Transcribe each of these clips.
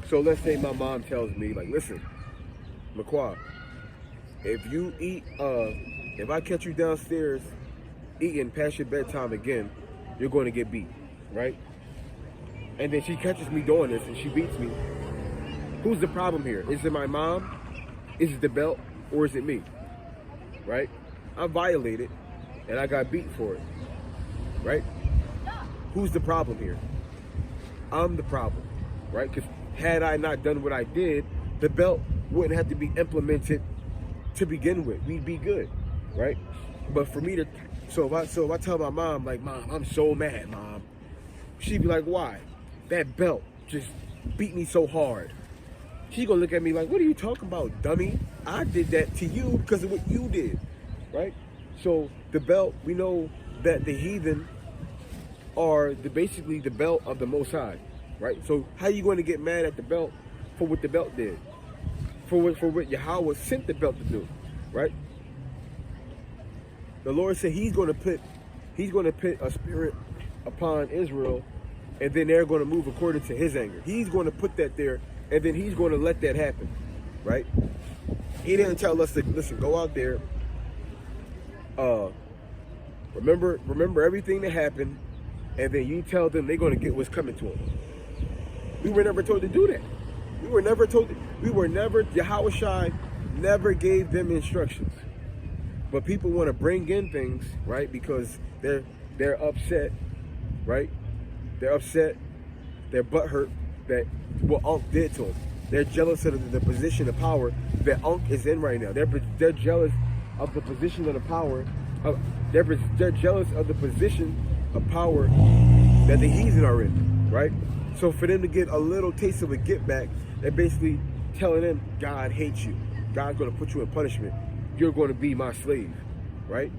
So let's say my mom tells me, like, listen, McQuad, if you eat, if I catch you downstairs eating past your bedtime again, you're going to get beat, right? And then she catches me doing this and she beats me. Who's the problem here? Is it my mom? Is it the belt? Or is it me? Right? I violated and I got beat for it. Right? Who's the problem here? I'm the problem. Right? Because had I not done what I did, the belt wouldn't have to be implemented to begin with. We'd be good. Right? But for me to, so if I tell my mom, like, Mom, I'm so mad, Mom. She'd be like, why? That belt just beat me so hard. She gonna look at me like, what are you talking about, dummy? I did that to you because of what you did, right? So the belt, we know that the heathen are basically the belt of the Most High, right? So how you going to get mad at the belt for what the belt did? For what Yahweh sent the belt to do, right? The Lord said He's going to put a spirit upon Israel, and then they're going to move according to His anger. He's going to put that there, and then He's going to let that happen, right? He didn't tell us to, listen, go out there, remember everything that happened, and then you tell them they're going to get what's coming to them. We were never told to do that. Yahweh Shai never gave them instructions. But people want to bring in things, right? Because they're upset, right? They're upset, they're butthurt that what Unc did to them. They're jealous of the position of power that Unc is in right now. They're jealous of the position of the power. They're jealous of the position of power that the heathen are in, right? So for them to get a little taste of a get back, they're basically telling them, God hates you. God's going to put you in punishment. You're going to be my slave, right?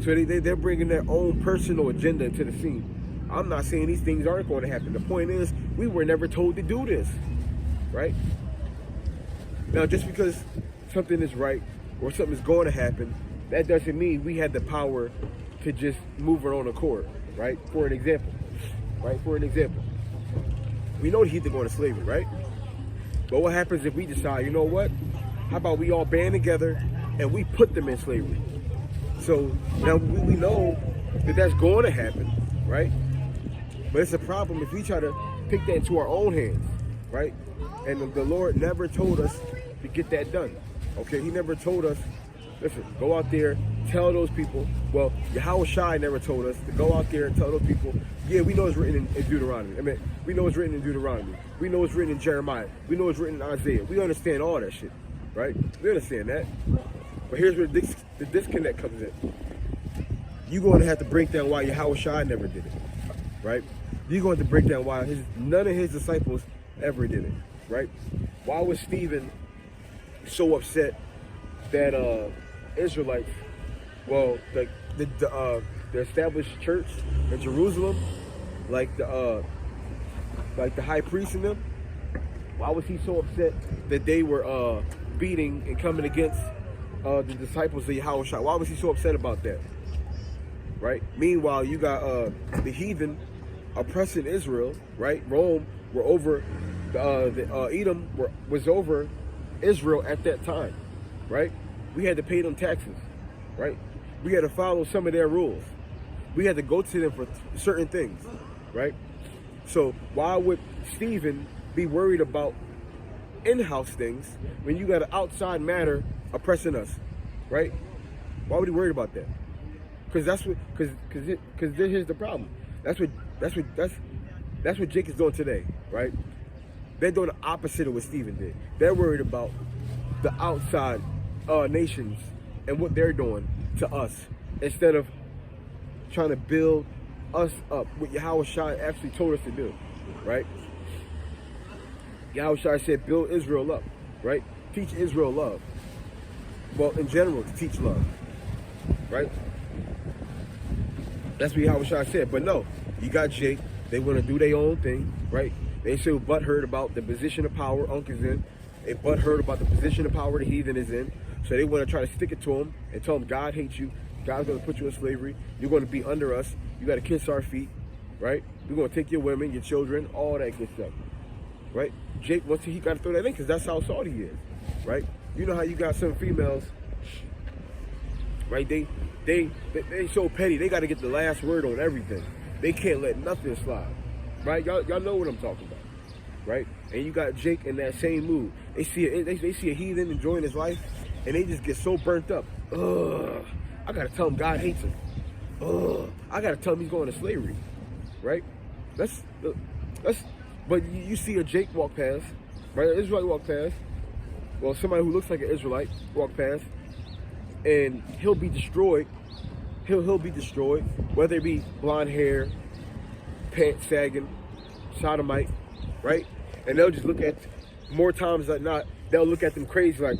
So they're bringing their own personal agenda into the scene. I'm not saying these things aren't going to happen. The point is, we were never told to do this, right? Now, just because something is right or something is going to happen, that doesn't mean we had the power to just move it on accord, right? For an example, we know the heathen going to slavery, right? But what happens if we decide, you know what? How about we all band together and we put them in slavery? So now we know that that's going to happen, right? But it's a problem if we try to take that into our own hands, right? And the Lord never told us to get that done, okay? He never told us, listen, go out there, tell those people. Well, Yahweh Shai never told us to go out there and tell those people, yeah, we know it's written in Deuteronomy. I mean, we know it's written in Deuteronomy. We know it's written in Jeremiah. We know it's written in Isaiah. We understand all that shit, right? We understand that. But here's where the disconnect comes in. You're going to have to break down why Yahweh Shai never did it, right? You're going to break down why none of his disciples ever did it, right? Why was Stephen so upset that Israelites, well, the established church in Jerusalem, like the high priest in them, why was he so upset that they were beating and coming against the disciples of Yahweh Shai? Why was he so upset about that? Right? Meanwhile, you got the heathen oppressing Israel, right? Rome were over, Edom was over Israel at that time, right? We had to pay them taxes, right? We had to follow some of their rules. We had to go to them for certain things, right? So why would Stephen be worried about in-house things when you got an outside matter oppressing us, right? Why would he worry about that? Because here's the problem. That's what Jake is doing today, right? They're doing the opposite of what Stephen did. They're worried about the outside nations and what they're doing to us instead of trying to build us up, what Yahweh Shai actually told us to do, right? Yahweh Shai said, build Israel up, right? Teach Israel love. Well, in general, to teach love, right? That's what Yahweh Shai said. But no, you got Jake. They want to do their own thing, right? They still butthurt about the position of power Unc is in. They butthurt about the position of power the heathen is in. So they want to try to stick it to him and tell him God hates you. God's going to put you in slavery. You're going to be under us. You got to kiss our feet, right? We're gonna take your women, your children, all that good stuff, right? Jake, once he got to throw that in, because that's how salty he is, right? You know how you got some females, right? They so petty. They got to get the last word on everything. They can't let nothing slide, right? Y'all know what I'm talking about, right? And you got Jake in that same mood. They see a heathen enjoying his life, and they just get so burnt up. Ugh, I gotta tell him God hates him. Ugh, I gotta tell him he's going to slavery, right? But you see a Jake walk past, right? An Israelite walk past. Well, somebody who looks like an Israelite walk past, and he'll be destroyed. He'll be destroyed, whether it be blonde hair, pants sagging, sodomite, right? And they'll just look at, more times than not, they'll look at them crazy like,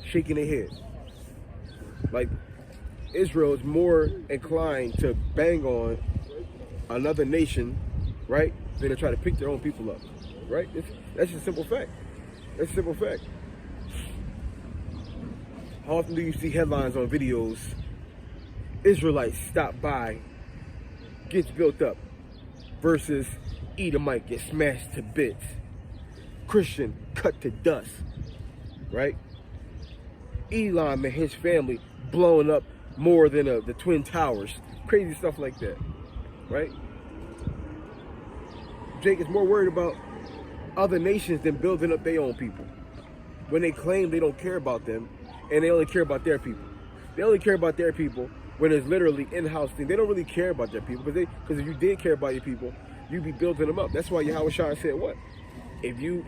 shaking their head. Like, Israel is more inclined to bang on another nation, right, than to try to pick their own people up, right? That's just a simple fact. That's a simple fact. How often do you see headlines on videos, Israelites stop by, gets built up, versus Edomite gets smashed to bits, Christian cut to dust, right? Elam and his family blowing up more than the Twin Towers, crazy stuff like that, right? Jake is more worried about other nations than building up their own people. When they claim they don't care about them, and they only care about their people. They only care about their people when it's literally in-house thing. They don't really care about their people, because if you did care about your people, you'd be building them up. That's why Yahweh Shai said what? If you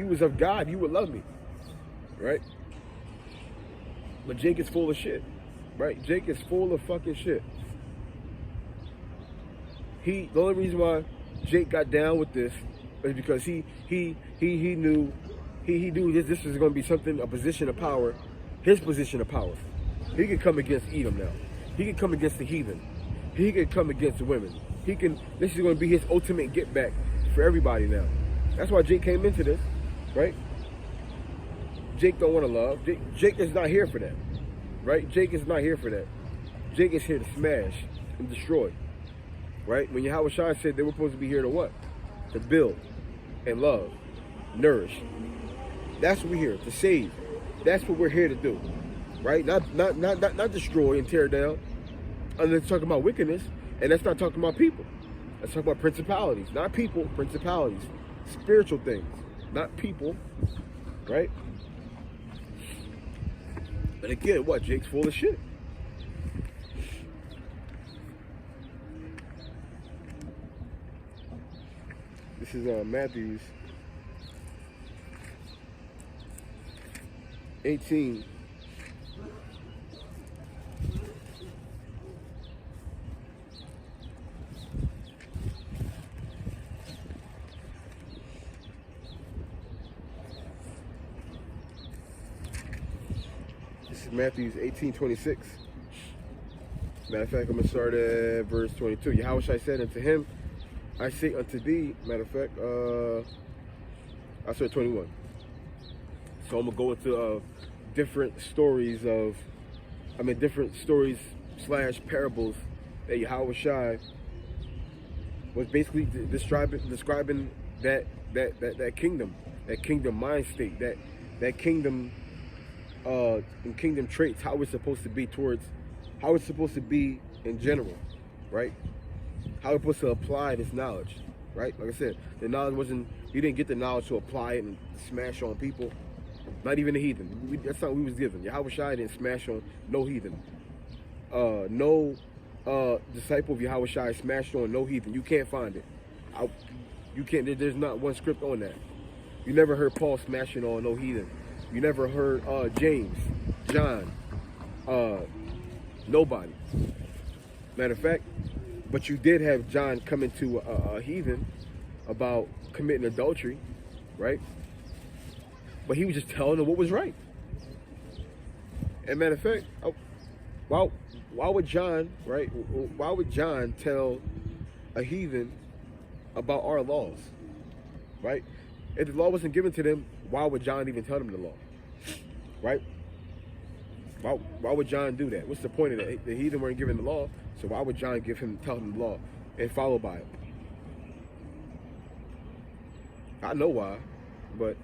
was of God, you would love me, right? But Jake is full of shit, right? Jake is full of fucking shit. The only reason why Jake got down with this is because he knew this was going to be something, a position of power, his position of power. He could come against Edom now. He could come against the heathen. He could come against the women. This is going to be his ultimate get back for everybody now. That's why Jake came into this, right? Jake don't want to love. Jake is not here for that, right? Jake is not here for that. Jake is here to smash and destroy, right? When Yahweh Shai said they were supposed to be here to what? To build and love, nourish. That's what we're here to save. That's what we're here to do, right? Not destroy and tear down. And then talking about wickedness, and that's not talking about people. That's talking about principalities, not people. Principalities, spiritual things, not people, right? And again, what? Jake's full of shit. This is Matthew's 18. This is Matthew's 18:26. Matter of fact, I'm going to start at verse 22. Yahweh Shai said unto him, I say unto thee, matter of fact, I said 21. So I'm going to go into different stories / parables that Yahweh Shai was basically describing that kingdom mind state, that kingdom and kingdom traits, how it's supposed to be how it's supposed to be in general, right? How we're supposed to apply this knowledge, right? Like I said, the knowledge wasn't, you didn't get the knowledge to apply it and smash on people. Not even the heathen. That's not what we was given. Yahweh Shai didn't smash on no heathen. No disciple of Yahweh Shai smashed on no heathen. You can't find it. You can't. There's not one script on that. You never heard Paul smashing on no heathen. You never heard James, John, nobody. Matter of fact, but you did have John coming to a heathen about committing adultery, right? But he was just telling them what was right. And matter of fact, why would John, right? Why would John tell a heathen about our laws, right? If the law wasn't given to them, why would John even tell them the law, right? Why would John do that? What's the point of that? The heathen weren't given the law, So why would John tell him the law and follow by it? I know why, but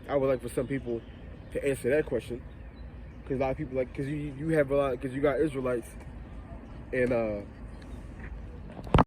I would like for some people to answer that question, because a lot of people because you have a lot, because you got Israelites and